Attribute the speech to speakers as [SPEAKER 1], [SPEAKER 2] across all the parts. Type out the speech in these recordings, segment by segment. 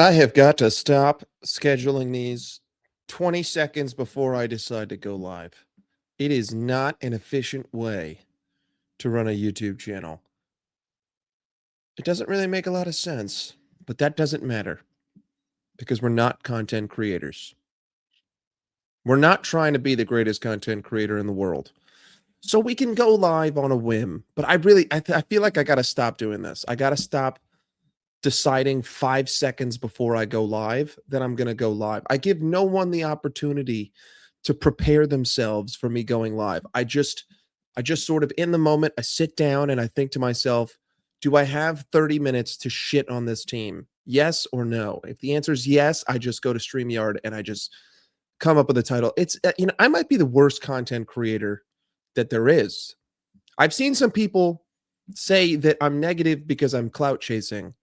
[SPEAKER 1] I have got to stop scheduling these 20 seconds before I decide to go live. It is not an efficient way to run a YouTube channel. It doesn't really make a lot of sense, but that doesn't matter because we're not content creators. We're not trying to be the greatest content creator in the world. So we can go live on a whim, but I feel like I got to stop doing this. I got to stop deciding 5 seconds before I go live that I'm going to go live. I give no one the opportunity to prepare themselves for me going live. I just sort of in the moment, I sit down and I think to myself, do I have 30 minutes to shit on this team? Yes or no? If the answer is yes, I just go to StreamYard and I just come up with a title. It's I might be the worst content creator that there is. I've seen some people say that I'm negative because I'm clout chasing.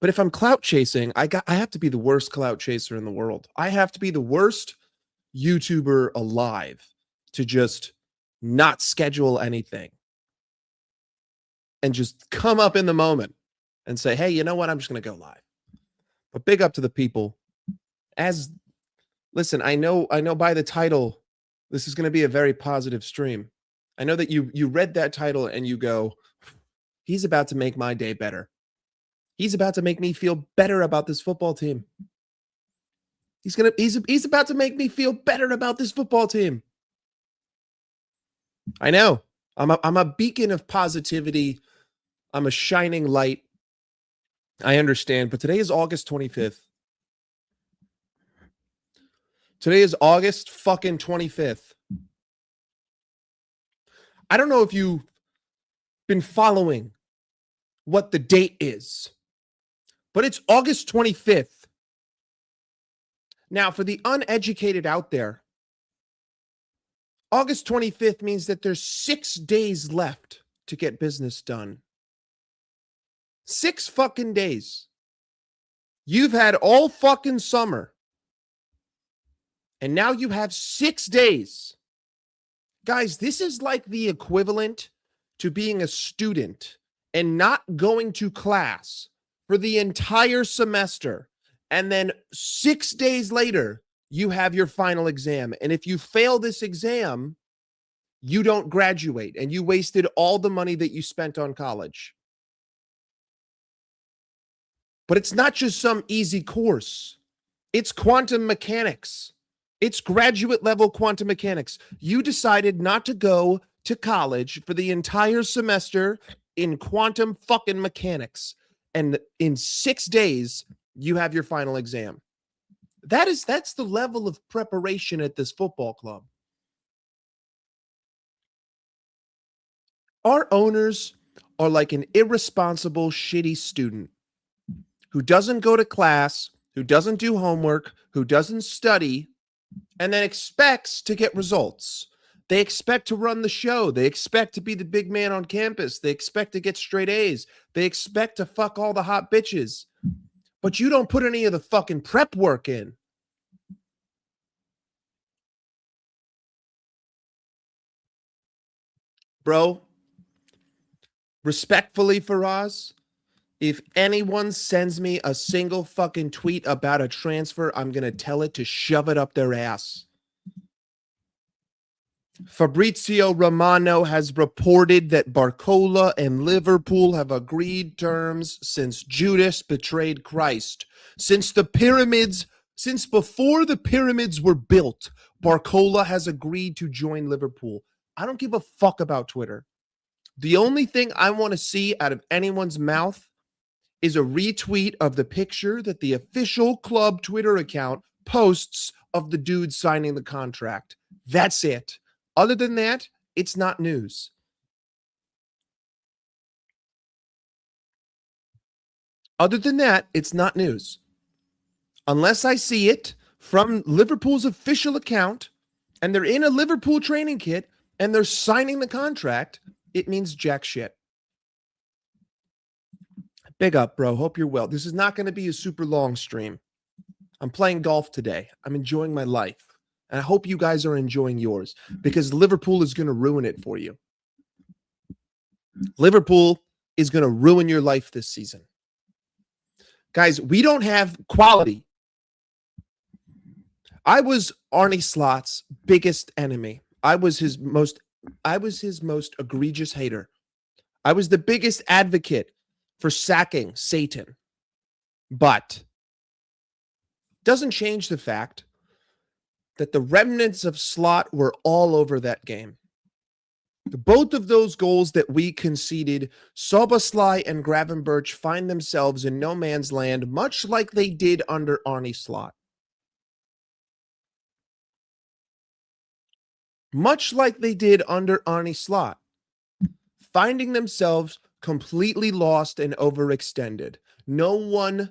[SPEAKER 1] But if I'm clout chasing, I have to be the worst clout chaser in the world. I have to be the worst YouTuber alive to just not schedule anything and just come up in the moment and say, hey, you know what? I'm just going to go live. But big up to the people. Listen, I know by the title, this is going to be a very positive stream. I know that you read that title and you go, he's about to make my day better. He's about to make me feel better about this football team. He's about to make me feel better about this football team. I know. I'm a beacon of positivity. I'm a shining light. I understand, but today is August 25th. Today is August fucking 25th. I don't know if you've been following what the date is, but it's August 25th. Now, for the uneducated out there, August 25th means that there's 6 days left to get business done. 6 fucking days. You've had all fucking summer. And now you have 6 days. Guys, this is like the equivalent to being a student and not going to class for the entire semester. And then 6 days later, you have your final exam. And if you fail this exam, you don't graduate and you wasted all the money that you spent on college. But it's not just some easy course. It's quantum mechanics. It's graduate level quantum mechanics. You decided not to go to college for the entire semester in quantum fucking mechanics. And in 6 days, you have your final exam. That's the level of preparation at this football club. Our owners are like an irresponsible, shitty student who doesn't go to class, who doesn't do homework, who doesn't study, and then expects to get results. They expect to run the show. They expect to be the big man on campus. They expect to get straight A's. They expect to fuck all the hot bitches. But you don't put any of the fucking prep work in. Bro, respectfully, Faraz, if anyone sends me a single fucking tweet about a transfer, I'm going to tell it to shove it up their ass. Fabrizio Romano has reported that Barcola and Liverpool have agreed terms since Judas betrayed Christ. Since before the pyramids were built, Barcola has agreed to join Liverpool. I don't give a fuck about Twitter. The only thing I want to see out of anyone's mouth is a retweet of the picture that the official club Twitter account posts of the dude signing the contract. That's it. Other than that, it's not news. Other than that, it's not news. Unless I see it from Liverpool's official account and they're in a Liverpool training kit and they're signing the contract, it means jack shit. Big up, bro. Hope you're well. This is not going to be a super long stream. I'm playing golf today. I'm enjoying my life. And I hope you guys are enjoying yours because Liverpool is going to ruin it for you. Liverpool is going to ruin your life this season. Guys, we don't have quality. I was Arne Slot's biggest enemy. I was his most egregious hater. I was the biggest advocate for sacking Satan. But doesn't change the fact that the remnants of Slot were all over that game. Both of those goals that we conceded, Szoboszlai and Gravenberch find themselves in no man's land, much like they did under Arne Slot. Much like they did under Arne Slot, finding themselves completely lost and overextended. No one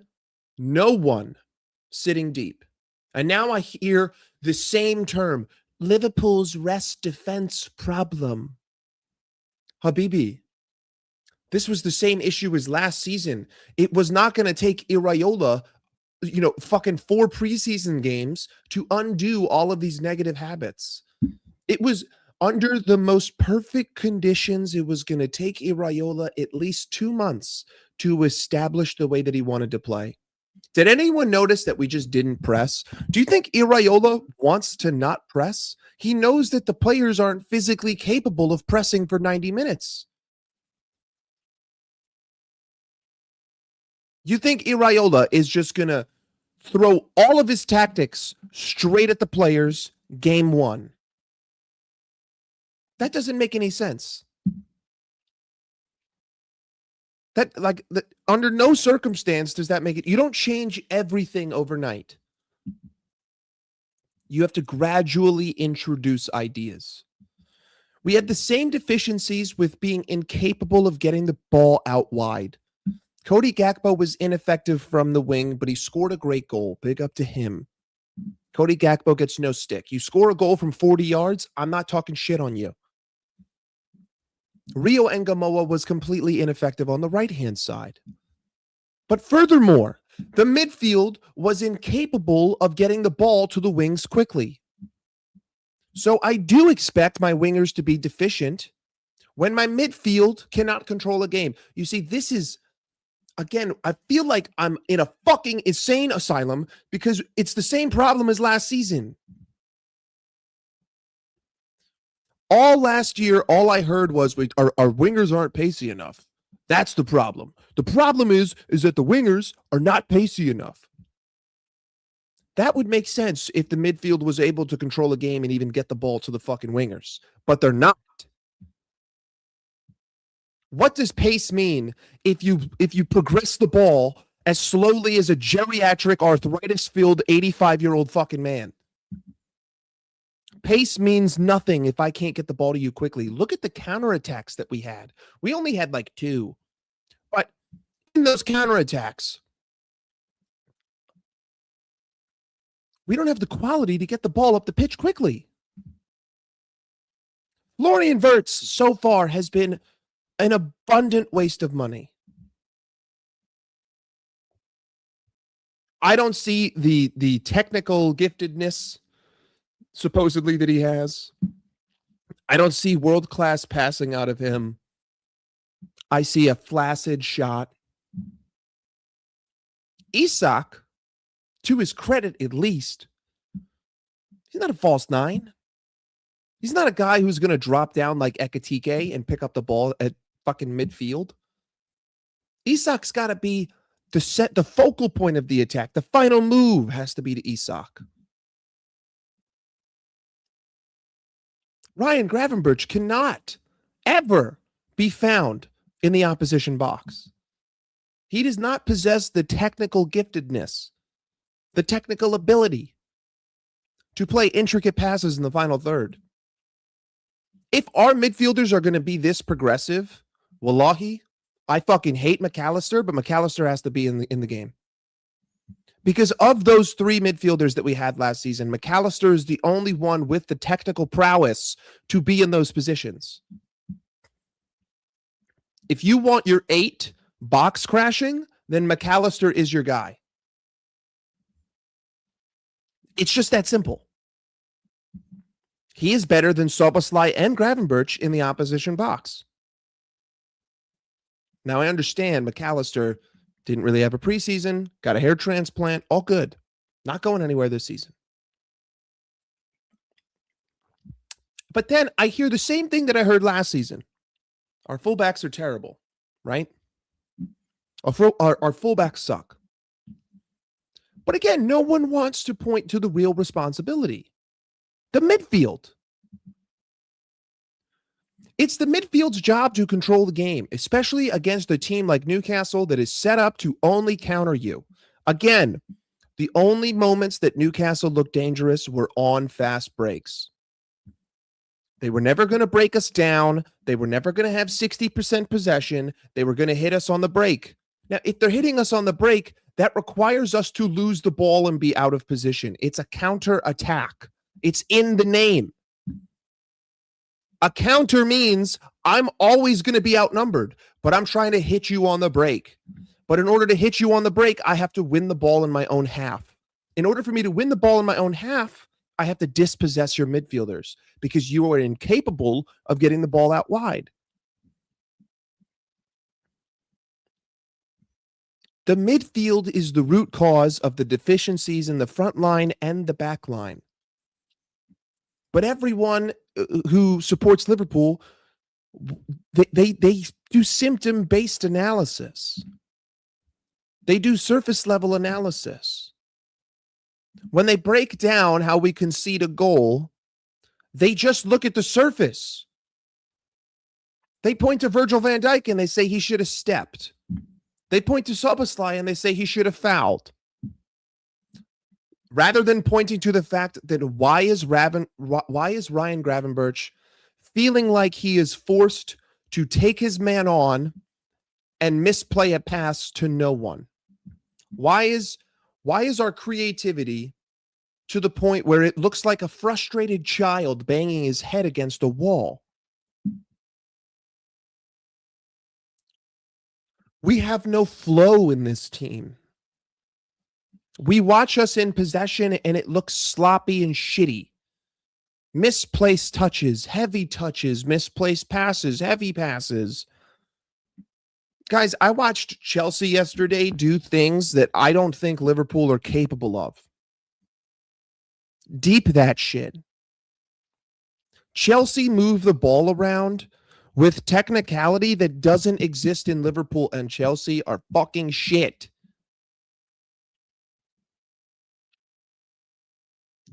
[SPEAKER 1] sitting deep. And now I hear the same term, Liverpool's rest defense problem. Habibi, this was the same issue as last season. It was not going to take Iraola, fucking 4 preseason games to undo all of these negative habits. It was under the most perfect conditions. It was going to take Iraola at least 2 months to establish the way that he wanted to play. Did anyone notice that we just didn't press? Do you think Iraola wants to not press? He knows that the players aren't physically capable of pressing for 90 minutes. You think Iraola is just going to throw all of his tactics straight at the players game 1? That doesn't make any sense. Under no circumstance does that make it. You don't change everything overnight. You have to gradually introduce ideas. We had the same deficiencies with being incapable of getting the ball out wide. Cody Gakpo was ineffective from the wing, but he scored a great goal. Big up to him. Cody Gakpo gets no stick. You score a goal from 40 yards, I'm not talking shit on you. Rio Engamoa was completely ineffective on the right-hand side. But furthermore, the midfield was incapable of getting the ball to the wings quickly. So I do expect my wingers to be deficient when my midfield cannot control a game. You see, this is, again, I feel like I'm in a fucking insane asylum because it's the same problem as last season. All last year, all I heard was our wingers aren't pacey enough. That's the problem. The problem is that the wingers are not pacey enough. That would make sense if the midfield was able to control a game and even get the ball to the fucking wingers. But they're not. What does pace mean if you progress the ball as slowly as a geriatric arthritis-filled 85-year-old fucking man? Pace means nothing if I can't get the ball to you quickly. Look at the counterattacks that we had. We only had like 2. But in those counterattacks, we don't have the quality to get the ball up the pitch quickly. Florian Wirtz so far has been an abundant waste of money. I don't see the technical giftedness supposedly that he has. I don't see world-class passing out of him. I see a flaccid shot. Isak, to his credit at least, he's not a false 9. He's not a guy who's going to drop down like Ekitike and pick up the ball at fucking midfield. Isak's got to be the focal point of the attack. The final move has to be to Isak. Ryan Gravenberch cannot ever be found in the opposition box. He does not possess the technical giftedness, the technical ability to play intricate passes in the final third. If our midfielders are going to be this progressive, wallahi, I fucking hate McAllister, but McAllister has to be in the game. Because of those 3 midfielders that we had last season, McAllister is the only one with the technical prowess to be in those positions. If you want your 8 box crashing, then McAllister is your guy. It's just that simple. He is better than Szoboszlai and Gravenberch in the opposition box. Now, I understand McAllister Didn't really have a preseason, got a hair transplant, all good. Not going anywhere this season. But then I hear the same thing that I heard last season. Our fullbacks are terrible, right? Our fullbacks suck. But again, no one wants to point to the real responsibility. The midfield. It's the midfield's job to control the game, especially against a team like Newcastle that is set up to only counter you. Again, the only moments that Newcastle looked dangerous were on fast breaks. They were never going to break us down. They were never going to have 60% possession. They were going to hit us on the break. Now, if they're hitting us on the break, that requires us to lose the ball and be out of position. It's a counter attack. It's in the name. A counter means I'm always going to be outnumbered, but I'm trying to hit you on the break. But in order to hit you on the break, I have to win the ball in my own half. In order for me to win the ball in my own half, I have to dispossess your midfielders because you are incapable of getting the ball out wide. The midfield is the root cause of the deficiencies in the front line and the back line. But everyone who supports Liverpool, they do symptom-based analysis. They do surface-level analysis. When they break down how we concede a goal, they just look at the surface. They point to Virgil van Dijk and they say he should have stepped. They point to Szoboszlai and they say he should have fouled. Rather than pointing to the fact that why is Ryan Gravenberch feeling like he is forced to take his man on and misplay a pass to no one? Why is our creativity to the point where it looks like a frustrated child banging his head against a wall? We have no flow in this team. We watch us in possession and it looks sloppy and shitty. Misplaced touches, heavy touches, misplaced passes, heavy passes. Guys, I watched Chelsea yesterday do things that I don't think Liverpool are capable of. Deep that shit. Chelsea moved the ball around with technicality that doesn't exist in Liverpool, and Chelsea are fucking shit.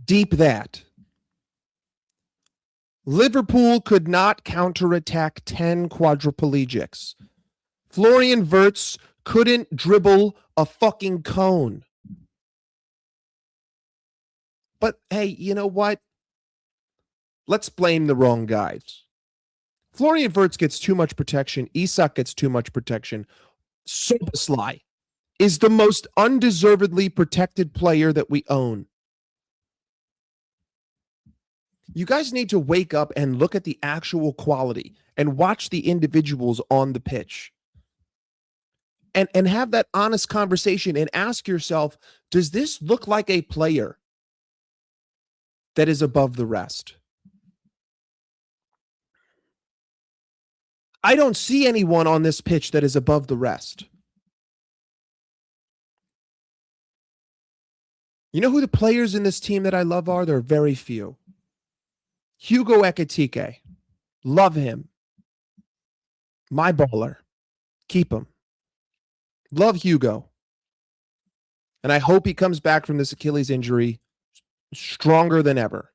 [SPEAKER 1] Deep that. Liverpool could not counterattack 10 quadriplegics. Florian Wirtz couldn't dribble a fucking cone. But hey, you know what? Let's blame the wrong guys. Florian Wirtz gets too much protection. Isak gets too much protection. Szoboszlai is the most undeservedly protected player that we own. You guys need to wake up and look at the actual quality and watch the individuals on the pitch. And have that honest conversation and ask yourself, does this look like a player that is above the rest? I don't see anyone on this pitch that is above the rest. You know who the players in this team that I love are? There are very few. Hugo Ekitike. Love him. My baller. Keep him. Love Hugo. And I hope he comes back from this Achilles injury stronger than ever.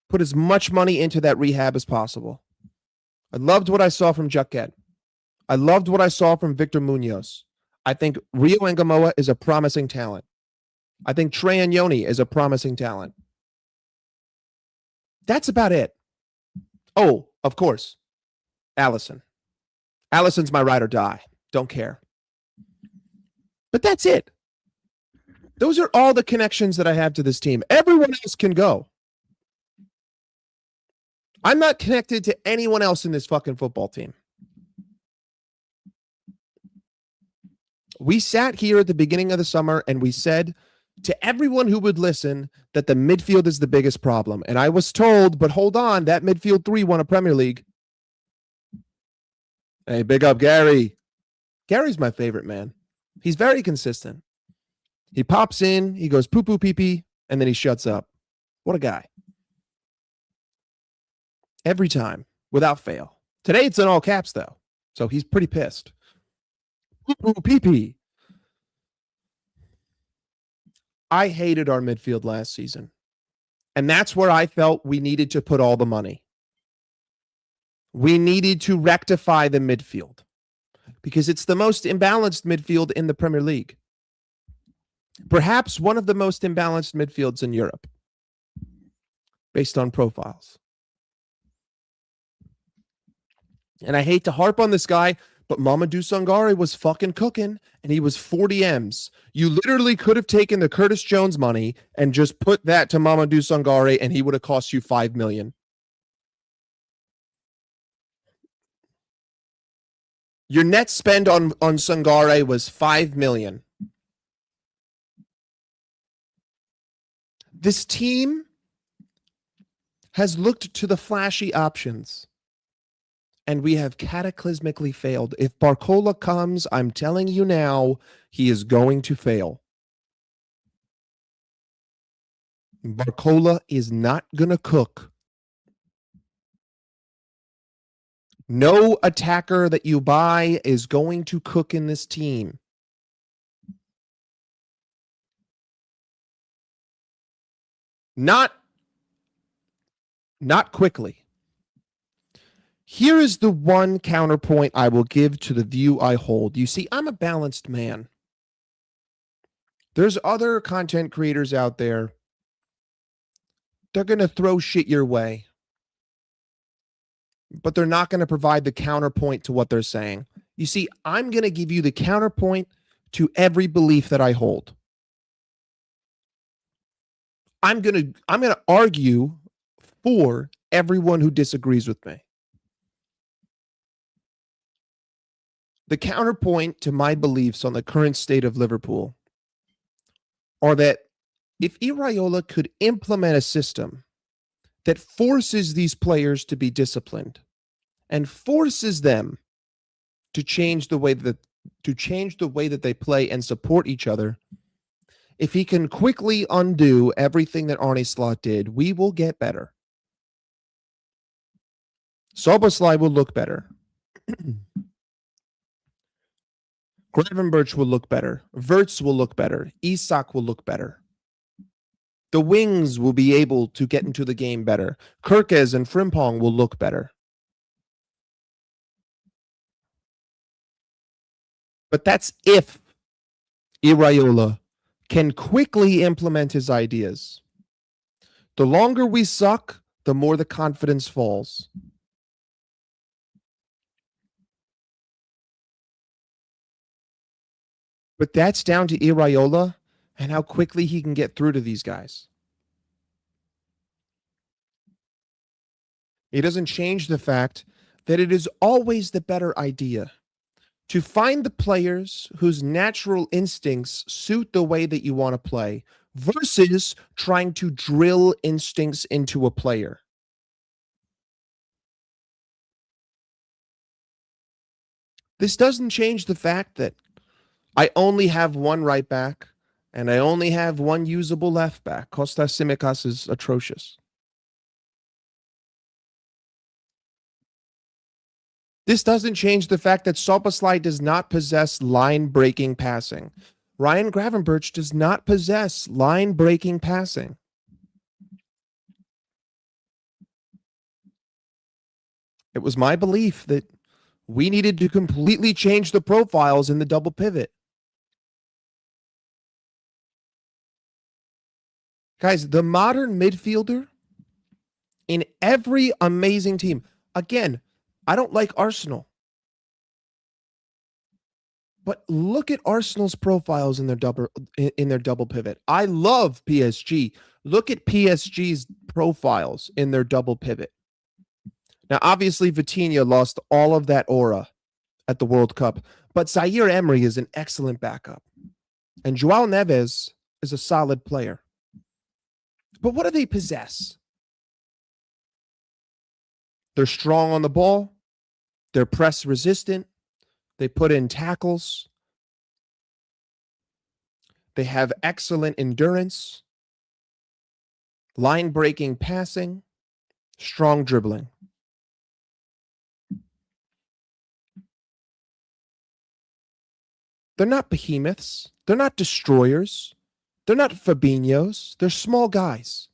[SPEAKER 1] Put as much money into that rehab as possible. I loved what I saw from Jaquet. I loved what I saw from Victor Munoz. I think Rio Engamoa is a promising talent. I think Trey Agnoni is a promising talent. That's about it. Oh, of course, Allison. Allison's my ride or die. Don't care. But that's it. Those are all the connections that I have to this team. Everyone else can go. I'm not connected to anyone else in this fucking football team. We sat here at the beginning of the summer and we said to everyone who would listen that the midfield is the biggest problem. And I was told, but hold on, that midfield 3 won a Premier League. Hey, big up Gary. Gary's my favorite, man. He's very consistent. He pops in, he goes poo poo pee pee, and then he shuts up. What a guy. Every time, without fail. Today it's in all caps, though. So he's pretty pissed. Poo poo pee pee. I hated our midfield last season. And that's where I felt we needed to put all the money. We needed to rectify the midfield because it's the most imbalanced midfield in the Premier League. Perhaps one of the most imbalanced midfields in Europe based on profiles. And I hate to harp on this guy, but Mamadou Sangare was fucking cooking and he was 40 M's. You literally could have taken the Curtis Jones money and just put that to Mamadou Sangare and he would have cost you 5 million. Your net spend on Sangare was 5 million. This team has looked to the flashy options. And we have cataclysmically failed. If Barcola comes, I'm telling you now, he is going to fail. Barcola is not going to cook. No attacker that you buy is going to cook in this team. Not quickly. Here is the one counterpoint I will give to the view I hold. You see, I'm a balanced man. There's other content creators out there. They're going to throw shit your way. But they're not going to provide the counterpoint to what they're saying. You see, I'm going to give you the counterpoint to every belief that I hold. I'm going to argue for everyone who disagrees with me. The counterpoint to my beliefs on the current state of Liverpool are that if Iraola could implement a system that forces these players to be disciplined and forces them to change the way that they play and support each other, if he can quickly undo everything that Arne Slot did, we will get better. Szoboszlai will look better. Gravenberch will look better. Wirtz will look better. Isak will look better. The wings will be able to get into the game better. Kirkes and Frimpong will look better. But that's if Iraola can quickly implement his ideas. The longer we suck, the more the confidence falls. But that's down to Iraola and how quickly he can get through to these guys. It doesn't change the fact that it is always the better idea to find the players whose natural instincts suit the way that you want to play versus trying to drill instincts into a player. This doesn't change the fact that I only have one right back and I only have one usable left back. Kostas Tsimikas is atrocious. This doesn't change the fact that Szoboszlai does not possess line-breaking passing. Ryan Gravenberch does not possess line-breaking passing. It was my belief that we needed to completely change the profiles in the double pivot. Guys, the modern midfielder in every amazing team, again, I don't like Arsenal. But look at Arsenal's profiles in their double pivot. I love PSG. Look at PSG's profiles in their double pivot. Now, obviously, Vitinha lost all of that aura at the World Cup, but Zaire Emery is an excellent backup. And João Neves is a solid player. But what do they possess? They're strong on the ball. They're press resistant. They put in tackles. They have excellent endurance, line-breaking passing, strong dribbling. They're not behemoths. They're not destroyers. They're not Fabinhos. They're small guys.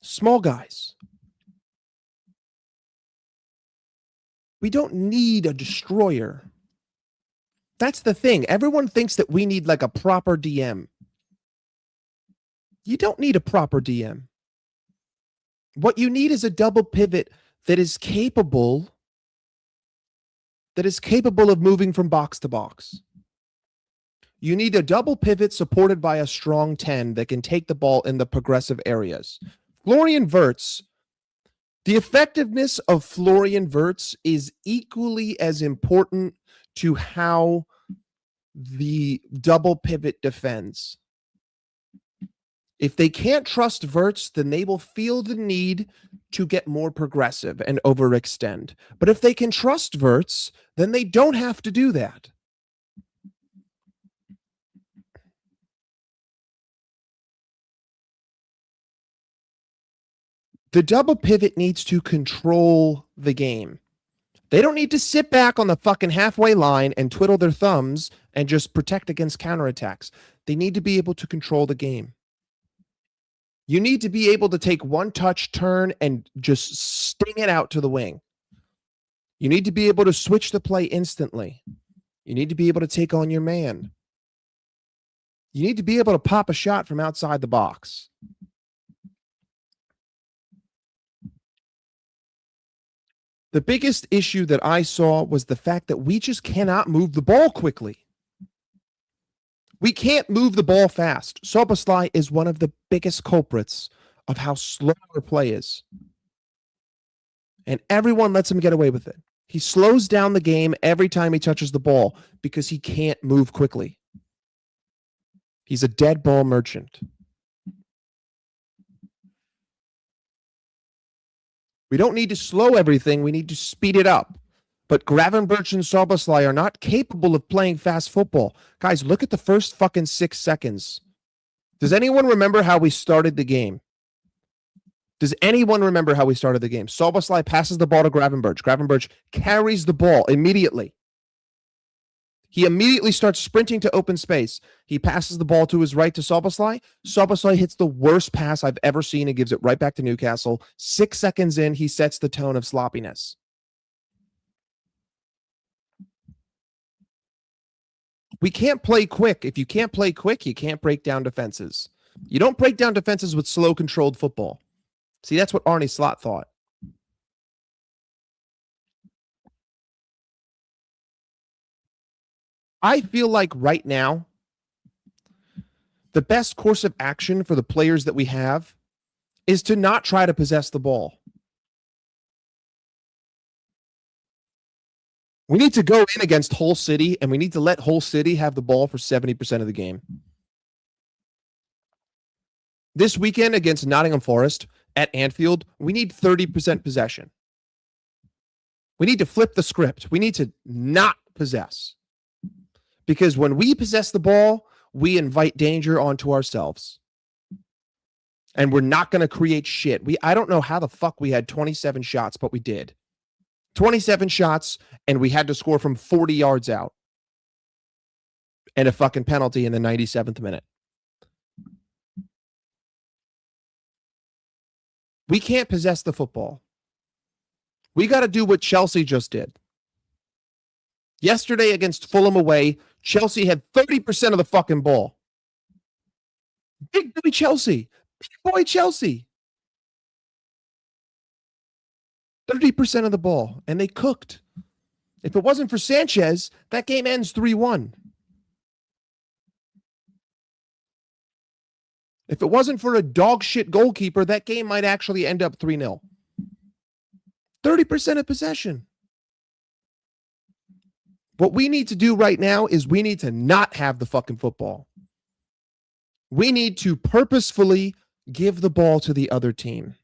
[SPEAKER 1] Small guys. We don't need a destroyer. That's the thing. Everyone thinks that we need like a proper DM. You don't need a proper DM. What you need is a double pivot that is capable of moving from box to box. You need a double pivot supported by a strong 10 that can take the ball in the progressive areas. Florian Wirtz, the effectiveness of Florian Wirtz is equally as important to how the double pivot defends. If they can't trust Wirtz, then they will feel the need to get more progressive and overextend. But if they can trust Wirtz, then they don't have to do that. The double pivot needs to control the game. They don't need to sit back on the fucking halfway line and twiddle their thumbs and just protect against counterattacks. They need to be able to control the game. You need to be able to take one touch, turn, and just sting it out to the wing. You need to be able to switch the play instantly. You need to be able to take on your man. You need to be able to pop a shot from outside the box. The biggest issue that I saw was the fact that we just cannot move the ball quickly. We can't move the ball fast. Szoboszlai is one of the biggest culprits of how slow our play is. And everyone lets him get away with it. He slows down the game every time he touches the ball because he can't move quickly. He's a dead ball merchant. We don't need to slow everything. We need to speed it up. But Gravenberch and Szoboszlai are not capable of playing fast football. Guys, look at the first fucking 6 seconds. Does anyone remember how we started the game? Does anyone remember how we started the game? Szoboszlai passes the ball to Gravenberch. Gravenberch carries the ball immediately. He immediately starts sprinting to open space. He passes the ball to his right to Szoboszlai. Szoboszlai hits the worst pass I've ever seen and gives it right back to Newcastle. 6 seconds in, he sets the tone of sloppiness. We can't play quick. If you can't play quick, you can't break down defenses. You don't break down defenses with slow, controlled football. See, that's what Arne Slot thought. I feel like right now, the best course of action for the players that we have is to not try to possess the ball. We need to go in against Hull City, and we need to let Hull City have the ball for 70% of the game. This weekend against Nottingham Forest at Anfield, we need 30% possession. We need to flip the script. We need to not possess. Because when we possess the ball, we invite danger onto ourselves. And we're not going to create shit. I don't know how the fuck we had 27 shots, but we did. 27 shots, and we had to score from 40 yards out. And a fucking penalty in the 97th minute. We can't possess the football. We got to do what Chelsea just did. Yesterday against Fulham away, Chelsea had 30% of the fucking ball. Big boy Chelsea. Big boy Chelsea. 30% of the ball, and they cooked. If it wasn't for Sanchez, that game ends 3-1. If it wasn't for a dog shit goalkeeper, that game might actually end up 3-0. 30% of possession. What we need to do right now is we need to not have the fucking football. We need to purposefully give the ball to the other team.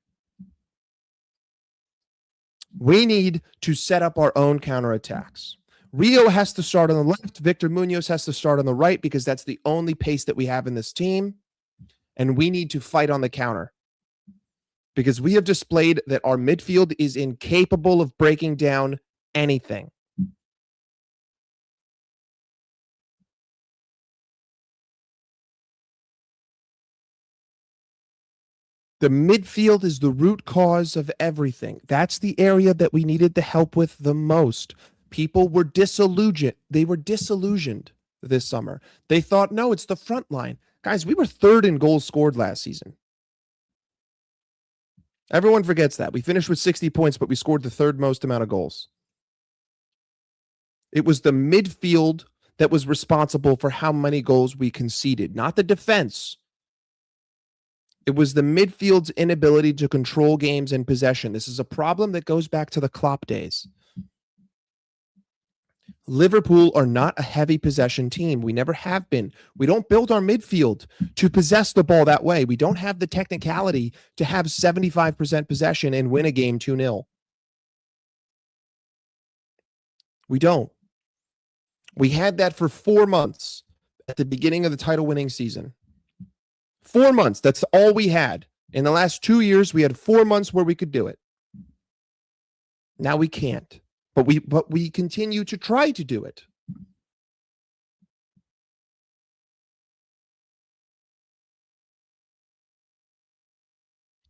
[SPEAKER 1] We need to set up our own counterattacks. Rio has to start on the left. Victor Munoz has to start on the right because that's the only pace that we have in this team. And we need to fight on the counter because we have displayed that our midfield is incapable of breaking down anything. The midfield is the root cause of everything. That's the area that we needed the help with the most. People were disillusioned. They were disillusioned this summer. They thought, no, it's the front line. Guys, we were third in goals scored last season. Everyone forgets that. We finished with 60 points, but we scored the third most amount of goals. It was the midfield that was responsible for how many goals we conceded, not the defense. It was the midfield's inability to control games and possession. This is a problem that goes back to the Klopp days. Liverpool are not a heavy possession team. We never have been. We don't build our midfield to possess the ball that way. We don't have the technicality to have 75% possession and win a game 2-0. We don't. We had that for 4 months at the beginning of the title-winning season. 4 months. That's all we had. In the last 2 years, we had 4 months where we could do it. Now we can't. But we continue to try to do it.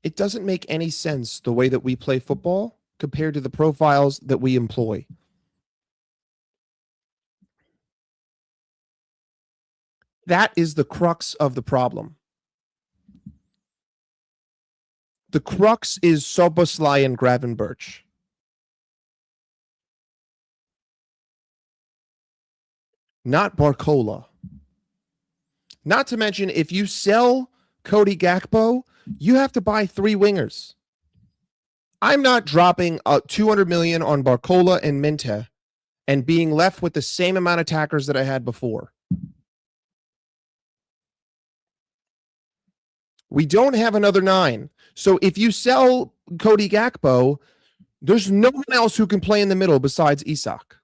[SPEAKER 1] It doesn't make any sense the way that we play football compared to the profiles that we employ. That is the crux of the problem. The crux is Soboslai and Gravenberch. Not Barcola. Not to mention, if you sell Cody Gakpo, you have to buy 3 wingers. I'm not dropping $200 million on Barcola and Minte and being left with the same amount of attackers that I had before. We don't have another 9. So if you sell Cody Gakpo, there's no one else who can play in the middle besides Isak.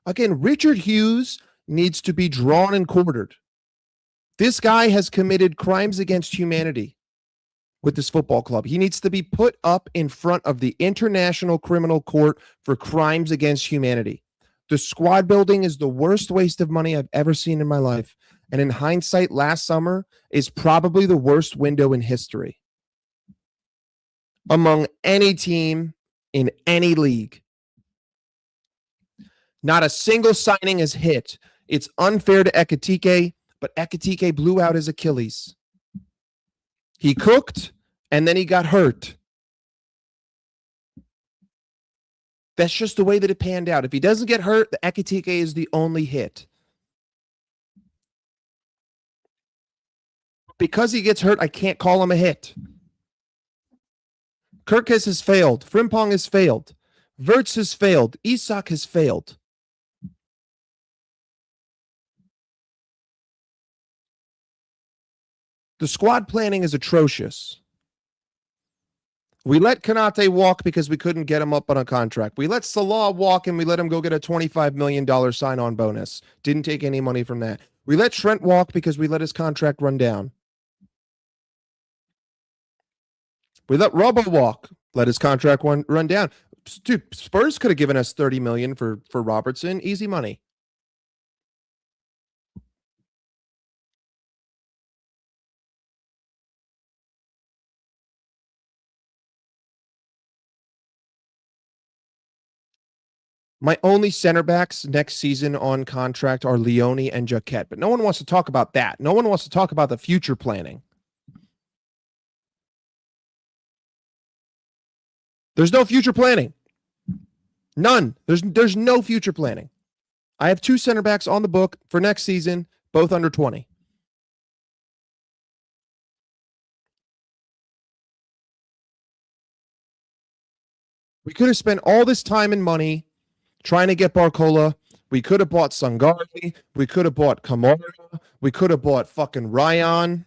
[SPEAKER 1] Again, Richard Hughes needs to be drawn and quartered. This guy has committed crimes against humanity with this football club. He needs to be put up in front of the International Criminal Court for crimes against humanity. The squad building is the worst waste of money I've ever seen in my life. And in hindsight, last summer is probably the worst window in history among any team in any league. Not a single signing is hit. It's unfair to Ekitike, but Ekitike blew out his Achilles. He cooked, and then he got hurt. That's just the way that it panned out. If he doesn't get hurt, the Ekitike is the only hit. Because he gets hurt, I can't call him a hit. Kirkes has failed. Frimpong has failed. Wirtz has failed. Isak has failed. The squad planning is atrocious. We let Konate walk because we couldn't get him up on a contract. We let Salah walk and we let him go get a $25 million sign-on bonus. Didn't take any money from that. We let Trent walk because we let his contract run down. We let Robbo walk. Let his contract run down. Dude, Spurs could have given us $30 million for Robertson. Easy money. My only center backs next season on contract are Leone and Jaquette, but no one wants to talk about that. No one wants to talk about the future planning. There's no future planning. None. There's no future planning. I have 2 center backs on the book for next season, both under 20. We could have spent all this time and money trying to get Barcola. We could have bought Sangari. We could have bought Kamara. We could have bought fucking Ryan.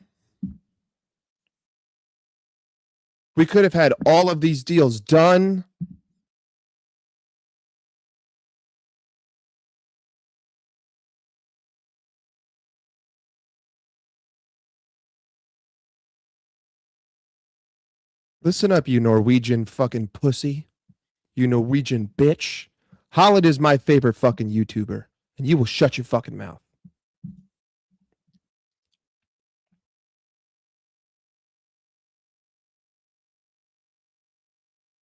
[SPEAKER 1] We could have had all of these deals done. Listen up, you Norwegian fucking pussy. You Norwegian bitch. Holland is my favorite fucking YouTuber, and you will shut your fucking mouth.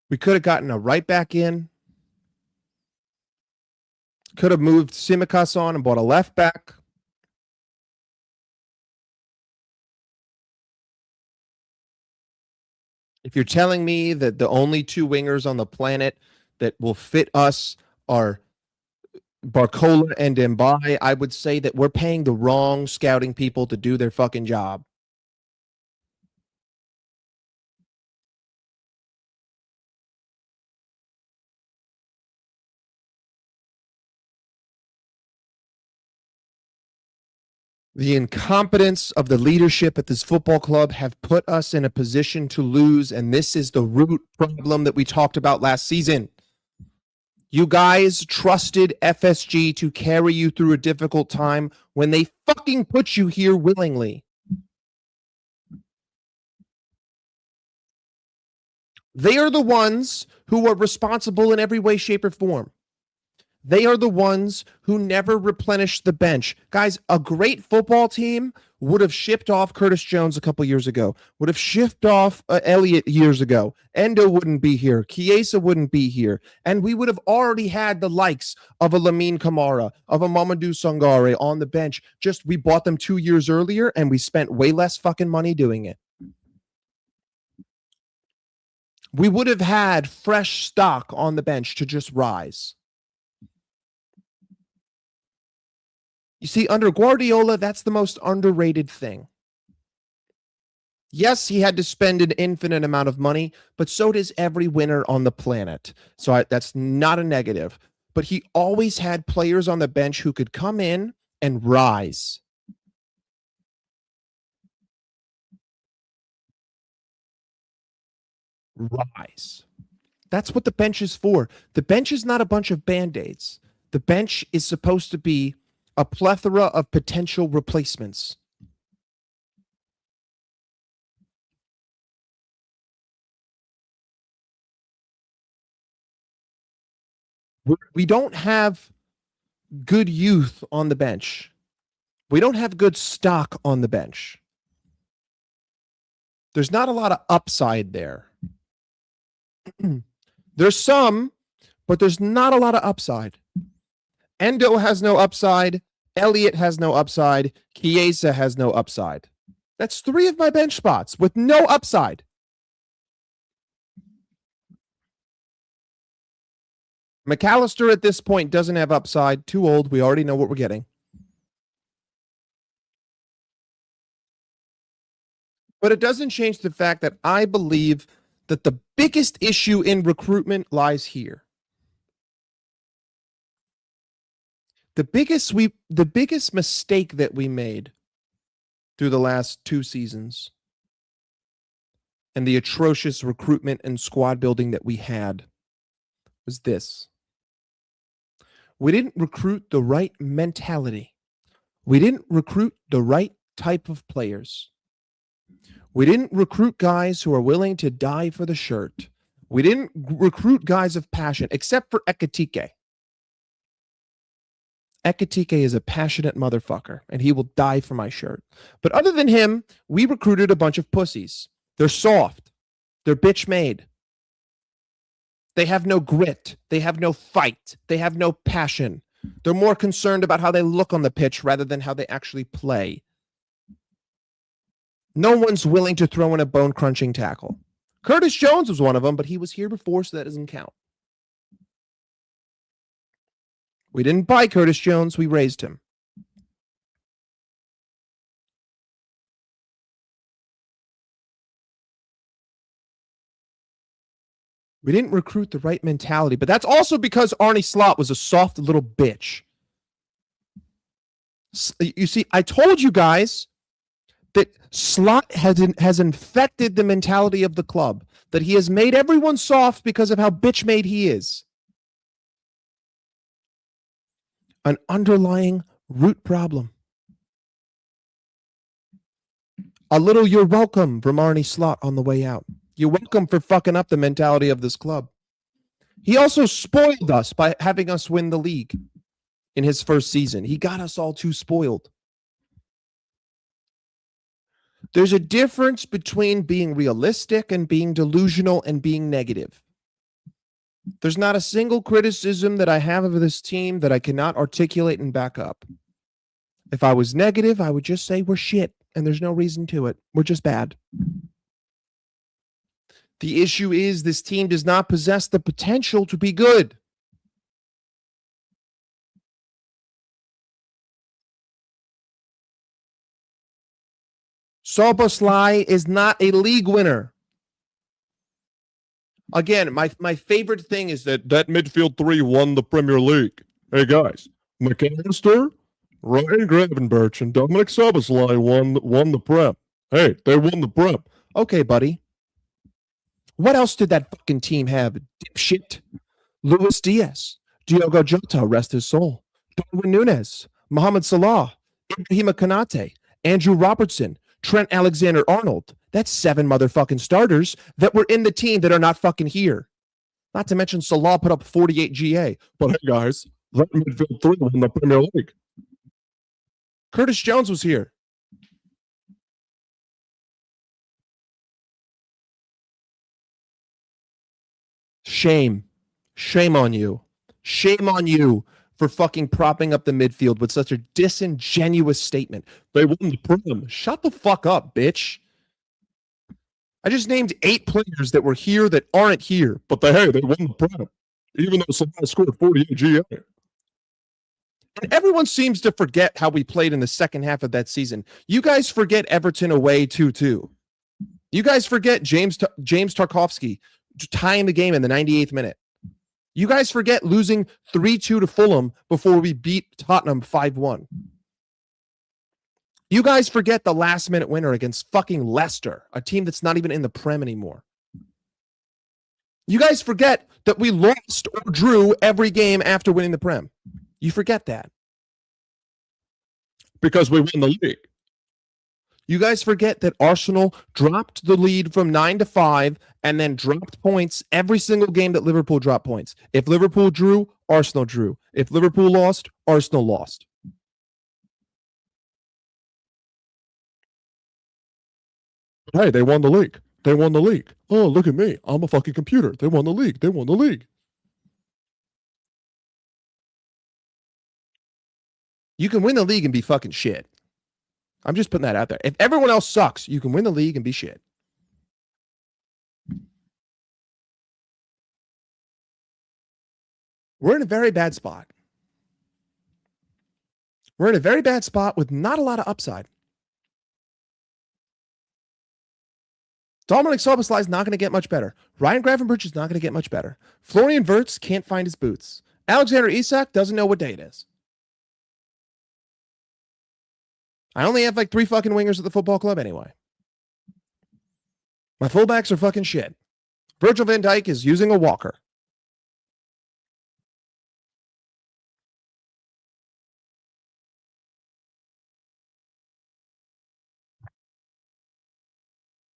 [SPEAKER 1] We could have gotten a right back in. Could have moved Simicas on and bought a left back. If you're telling me that the only two wingers on the planet that will fit us are Barcola and Mbaye, I would say that we're paying the wrong scouting people to do their fucking job. The incompetence of the leadership at this football club have put us in a position to lose, and this is the root problem that we talked about last season. You guys trusted FSG to carry you through a difficult time when they fucking put you here willingly. They are the ones who are responsible in every way, shape, or form. They are the ones who never replenished the bench. Guys, a great football team would have shipped off Curtis Jones a couple years ago, would have shipped off Elliott years ago. Endo wouldn't be here. Chiesa wouldn't be here. And we would have already had the likes of a Lamine Kamara, of a Mamadou Sangare on the bench. Just we bought them 2 years earlier and we spent way less fucking money doing it. We would have had fresh stock on the bench to just rise. You see, under Guardiola, that's the most underrated thing. Yes, he had to spend an infinite amount of money, but so does every winner on the planet. So that's not a negative. But he always had players on the bench who could come in and rise. Rise. That's what the bench is for. The bench is not a bunch of Band-Aids. The bench is supposed to be a plethora of potential replacements. We don't have good youth on the bench. We don't have good stock on the bench. There's not a lot of upside there. There's some, but there's not a lot of upside. Endo has no upside. Elliott has no upside. Chiesa has no upside. That's 3 of my bench spots with no upside. McAllister at this point doesn't have upside. Too old. We already know what we're getting. But it doesn't change the fact that I believe that the biggest issue in recruitment lies here. The biggest mistake that we made through the last 2 seasons and the atrocious recruitment and squad building that we had was this. We didn't recruit the right mentality. We didn't recruit the right type of players. We didn't recruit guys who are willing to die for the shirt. We didn't recruit guys of passion, except for Ekitike. Ekitike is a passionate motherfucker, and he will die for my shirt. But other than him, we recruited a bunch of pussies. They're soft. They're bitch made. They have no grit. They have no fight. They have no passion. They're more concerned about how they look on the pitch rather than how they actually play. No one's willing to throw in a bone-crunching tackle. Curtis Jones was one of them, but he was here before, so that doesn't count. We didn't buy Curtis Jones. We raised him. We didn't recruit the right mentality, but that's also because Arne Slot was a soft little bitch. You see, I told you guys that Slot has infected the mentality of the club, that he has made everyone soft because of how bitch-made he is. An underlying root problem. A little "you're welcome" from Arne Slot on the way out. You're welcome for fucking up the mentality of this club. He also spoiled us by having us win the league in his first season. He got us all too spoiled. There's a difference between being realistic and being delusional and being negative. There's not a single criticism that I have of this team that I cannot articulate and back up. If I was negative, I would just say we're shit, and there's no reason to it. We're just bad. The issue is this team does not possess the potential to be good. Szoboszlai is not a league winner. Again, my favorite thing is that midfield three won the Premier League. Hey guys, McAllister, Ryan Gravenberch, and Dominic Szoboszlai won the Prem. Hey, they won the Prem. Okay, buddy. What else did that fucking team have? Dipshit. Luis Diaz, Diogo Jota, rest his soul. Darwin Núñez, Mohamed Salah, Ibrahima Konate, Andrew Robertson, Trent Alexander-Arnold. That's 7 motherfucking starters that were in the team that are not fucking here. Not to mention Salah put up 48 GA. But hey, guys, that midfield three won the Premier League. Curtis Jones was here. Shame. Shame on you. Shame on you for fucking propping up the midfield with such a disingenuous statement. They won the Prem. Shut the fuck up, bitch. I just named 8 players that were here that aren't here. But hey, they won the Prem. Even though Salah scored 48 GA. And everyone seems to forget how we played in the second half of that season. You guys forget Everton away 2-2. You guys forget James Tarkowski tying the game in the 98th minute. You guys forget losing 3-2 to Fulham before we beat Tottenham 5-1. You guys forget the last-minute winner against fucking Leicester, a team that's not even in the Prem anymore. You guys forget that we lost or drew every game after winning the Prem. You forget that. Because we won the league. You guys forget that Arsenal dropped the lead from 9-5 and then dropped points every single game that Liverpool dropped points. If Liverpool drew, Arsenal drew. If Liverpool lost, Arsenal lost. Hey, they won the league. They won the league. Oh, look at me. I'm a fucking computer. They won the league. They won the league. You can win the league and be fucking shit. I'm just putting that out there. If everyone else sucks, you can win the league and be shit. We're in a very bad spot. We're in a very bad spot with not a lot of upside. Dominic Szoboszlai is not going to get much better. Ryan Gravenberch is not going to get much better. Florian Wirtz can't find his boots. Alexander Isak doesn't know what day it is. I only have like 3 fucking wingers at the football club anyway. My fullbacks are fucking shit. Virgil van Dijk is using a walker.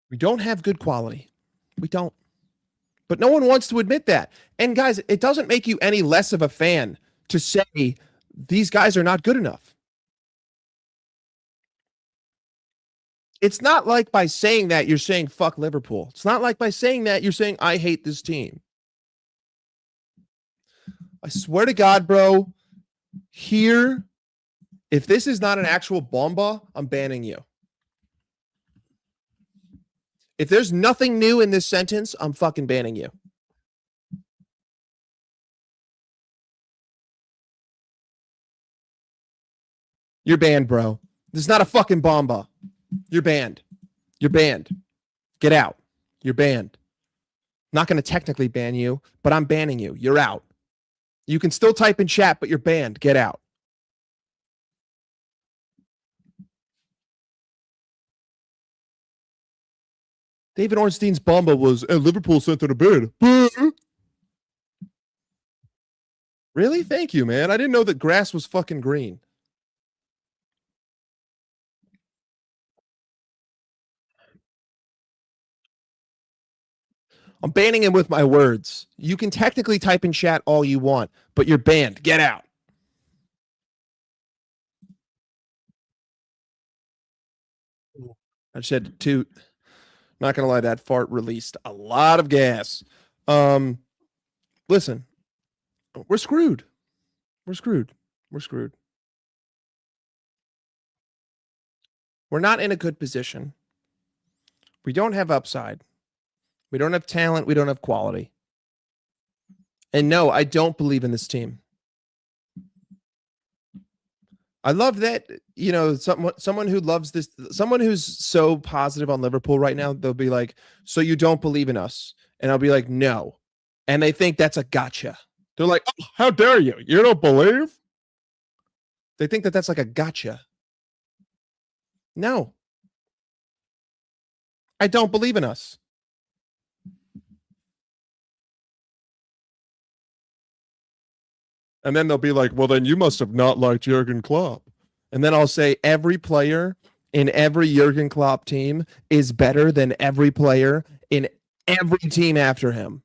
[SPEAKER 1] We don't have good quality. We don't. But no one wants to admit that. And guys, it doesn't make you any less of a fan to say these guys are not good enough. It's not like by saying that you're saying fuck Liverpool. It's not like by saying that you're saying I hate this team. I swear to God, bro, here, if this is not an actual bomba, I'm banning you. If there's nothing new in this sentence, I'm fucking banning you. You're banned, bro. This is not a fucking bomba. You're banned. You're banned. Get out. You're banned. I'm not going to technically ban you, but I'm banning you. You're out. You can still type in chat, but you're banned. Get out. David Ornstein's bomba was Liverpool sent it a bid. Really? Thank you, man. I didn't know that grass was fucking green. I'm banning him with my words. You can technically type in chat all you want, but you're banned. Get out. I just had to toot. Not gonna lie, that fart released a lot of gas. Listen, we're screwed. We're screwed. We're screwed. We're not in a good position. We don't have upside. We don't have talent. We don't have quality. And no, I don't believe in this team. I love that, you know, someone who loves this, someone who's so positive on Liverpool right now, they'll be like, so you don't believe in us? And I'll be like, no. And they think that's a gotcha. They're like, oh, how dare you? You don't believe? They think that that's like a gotcha. No. I don't believe in us. And then they'll be like, well, then you must have not liked Jurgen Klopp. And then I'll say every player in every Jurgen Klopp team is better than every player in every team after him.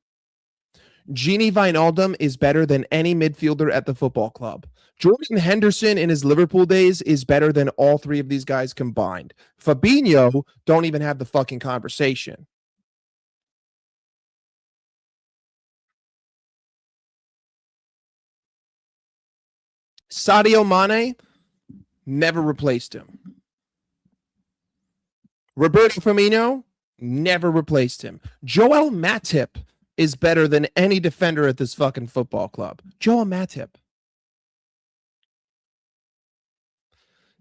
[SPEAKER 1] Gini Wijnaldum is better than any midfielder at the football club. Jordan Henderson in his Liverpool days is better than all three of these guys combined. Fabinho don't even have the fucking conversation. Sadio Mane never replaced him. Roberto Firmino never replaced him. Joel Matip is better than any defender at this fucking football club. Joel Matip.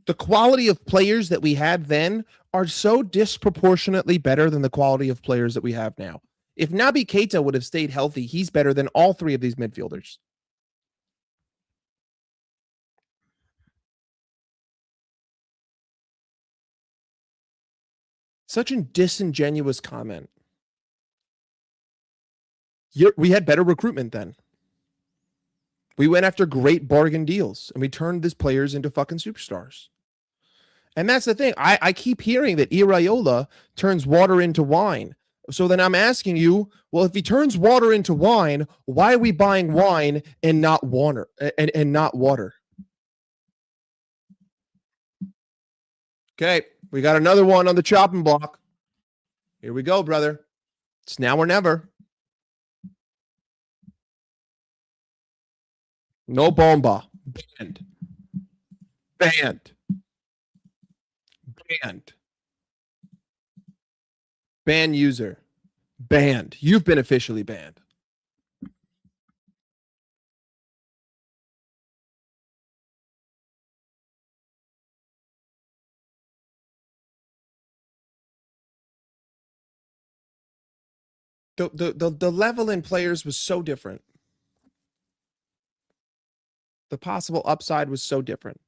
[SPEAKER 1] The quality of players that we had then are so disproportionately better than the quality of players that we have now. If Naby Keita would have stayed healthy, he's better than all three of these midfielders. Such a disingenuous comment. We had better recruitment then. We went after great bargain deals and we turned these players into fucking superstars. And that's the thing. I keep hearing that Iraola turns water into wine. So then I'm asking you, well, if he turns water into wine, why are we buying wine and not water and not water? Okay, we got another one on the chopping block. Here we go, brother. It's now or never. No bomba. Banned. Banned. Banned. Ban user. Banned. You've been officially banned. The level in players was so different. The possible upside was so different.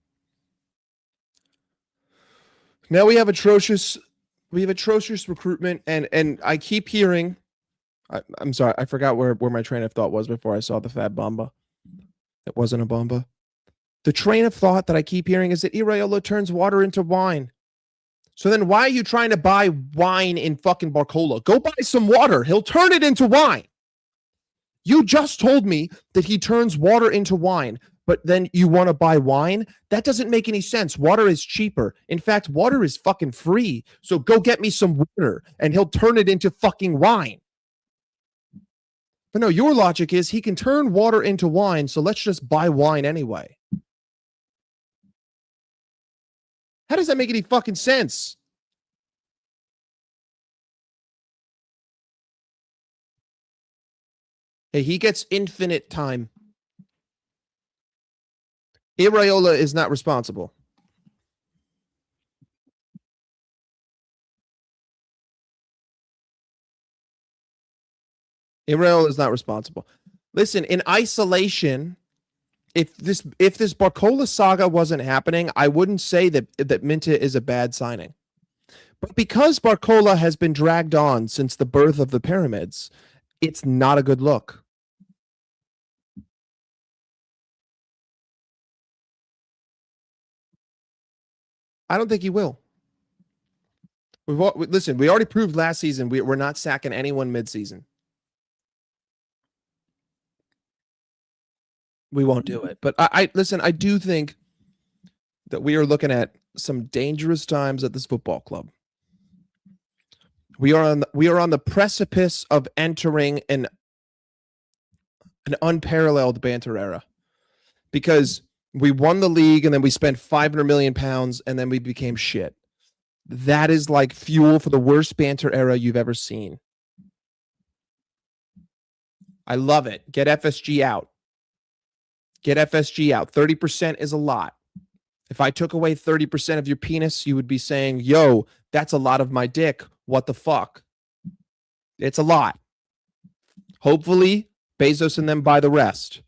[SPEAKER 1] Now we have atrocious recruitment, and I keep hearing. I'm sorry, I forgot where my train of thought was before I saw the Fab Bomba. It wasn't a bomba. The train of thought that I keep hearing is that Iraola turns water into wine. So then why are you trying to buy wine in fucking Barcola? Go buy some water. He'll turn it into wine. You just told me that he turns water into wine, but then you want to buy wine? That doesn't make any sense. Water is cheaper. In fact, water is fucking free. So go get me some water and he'll turn it into fucking wine. But no, your logic is he can turn water into wine, so let's just buy wine anyway. How does that make any fucking sense? Hey, he gets infinite time. Iraola is not responsible. Iraola is not responsible. Listen, in isolation, if this Barcola saga wasn't happening, I wouldn't say that Minta is a bad signing. But because Barcola has been dragged on since the birth of the pyramids, it's not a good look. I don't think he will. Listen, we already proved last season we're not sacking anyone midseason. We won't do it. But I listen, I do think that we are looking at some dangerous times at this football club. We are on the precipice of entering an unparalleled banter era, because we won the league and then we spent 500 million pounds and then we became shit. That is like fuel for the worst banter era you've ever seen. I love it. Get FSG out. Get FSG out. 30% is a lot. If I took away 30% of your penis, you would be saying, yo, that's a lot of my dick. What the fuck? It's a lot. Hopefully, Bezos and them buy the rest,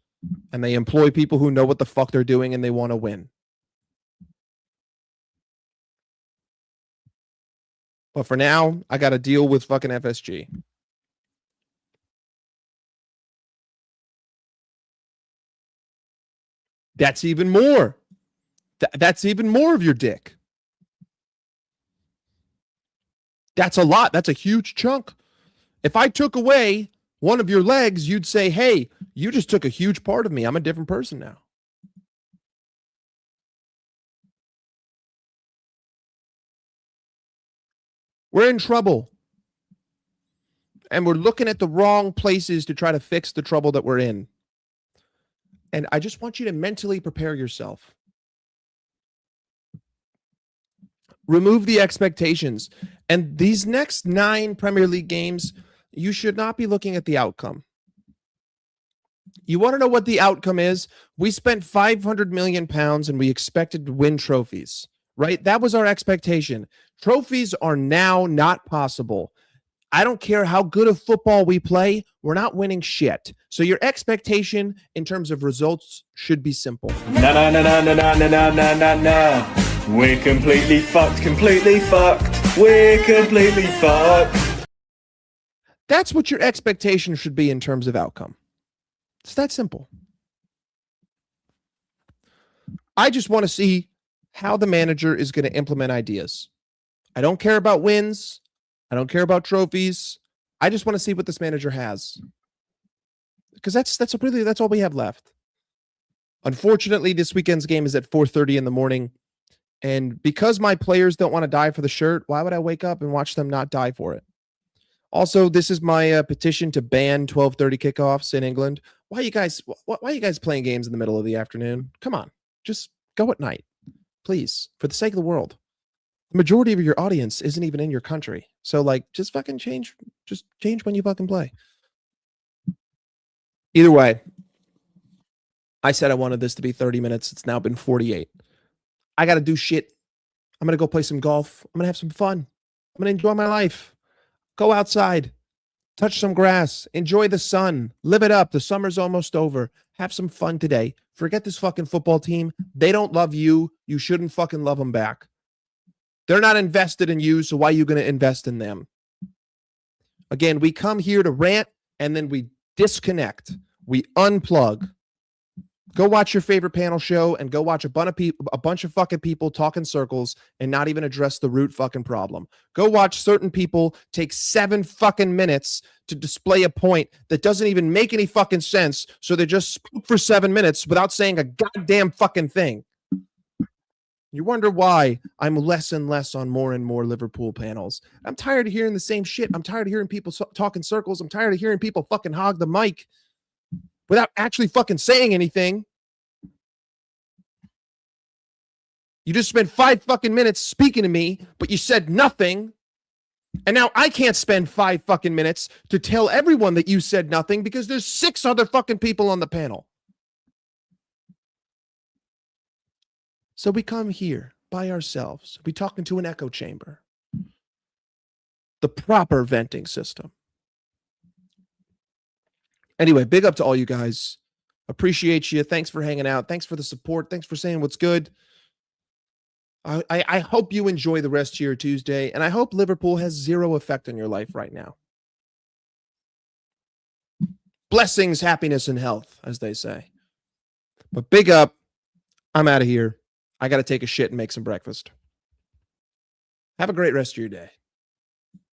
[SPEAKER 1] and they employ people who know what the fuck they're doing and they want to win. But for now, I got to deal with fucking FSG. That's even more. That's even more of your dick. That's a lot. That's a huge chunk. If I took away one of your legs, you'd say, hey, you just took a huge part of me. I'm a different person now. We're in trouble. And we're looking at the wrong places to try to fix the trouble that we're in. And I just want you to mentally prepare yourself. Remove the expectations. And these next 9 Premier League games, you should not be looking at the outcome. You want to know what the outcome is? We spent 500 million pounds and we expected to win trophies, right? That was our expectation. Trophies are now not possible. I don't care how good of football we play, we're not winning shit. So your expectation in terms of results should be simple.
[SPEAKER 2] No. We're completely fucked. We're completely fucked.
[SPEAKER 1] That's what your expectation should be in terms of outcome. It's that simple. I just want to see how the manager is going to implement ideas. I don't care about wins. I don't care about trophies. I just want to see what this manager has. Because that's all we have left. Unfortunately, this weekend's game is at 4:30 in the morning. And because my players don't want to die for the shirt, why would I wake up and watch them not die for it? Also, this is my petition to ban 12:30 kickoffs in England. Why are you guys playing games in the middle of the afternoon? Come on, just go at night, please, for the sake of the world. The majority of your audience isn't even in your country, so just fucking change. Just change when you fucking play. Either way, I said I wanted this to be 30 minutes. It's now been 48. I got to do shit. I'm going to go play some golf. I'm going to have some fun. I'm going to enjoy my life. Go outside. Touch some grass. Enjoy the sun. Live it up. The summer's almost over. Have some fun today. Forget this fucking football team. They don't love you. You shouldn't fucking love them back. They're not invested in you, so why are you going to invest in them? Again, we come here to rant, and then we disconnect. We unplug. Go watch your favorite panel show and go watch a bunch of fucking people talk in circles and not even address the root fucking problem. Go watch certain people take 7 fucking minutes to display a point that doesn't even make any fucking sense. So they just spoke for 7 minutes without saying a goddamn fucking thing. You wonder why I'm less and less on more and more Liverpool panels. I'm tired of hearing the same shit. I'm tired of hearing people talk in circles. I'm tired of hearing people fucking hog the mic without actually fucking saying anything. You just spent 5 fucking minutes speaking to me, but you said nothing. And now I can't spend 5 fucking minutes to tell everyone that you said nothing because there's 6 other fucking people on the panel. So we come here by ourselves. We talk into an echo chamber. The proper venting system. Anyway, big up to all you guys. Appreciate you. Thanks for hanging out. Thanks for the support. Thanks for saying what's good. I hope you enjoy the rest of your Tuesday, and I hope Liverpool has 0 effect on your life right now. Blessings, happiness, and health, as they say. But big up. I'm out of here. I got to take a shit and make some breakfast. Have a great rest of your day.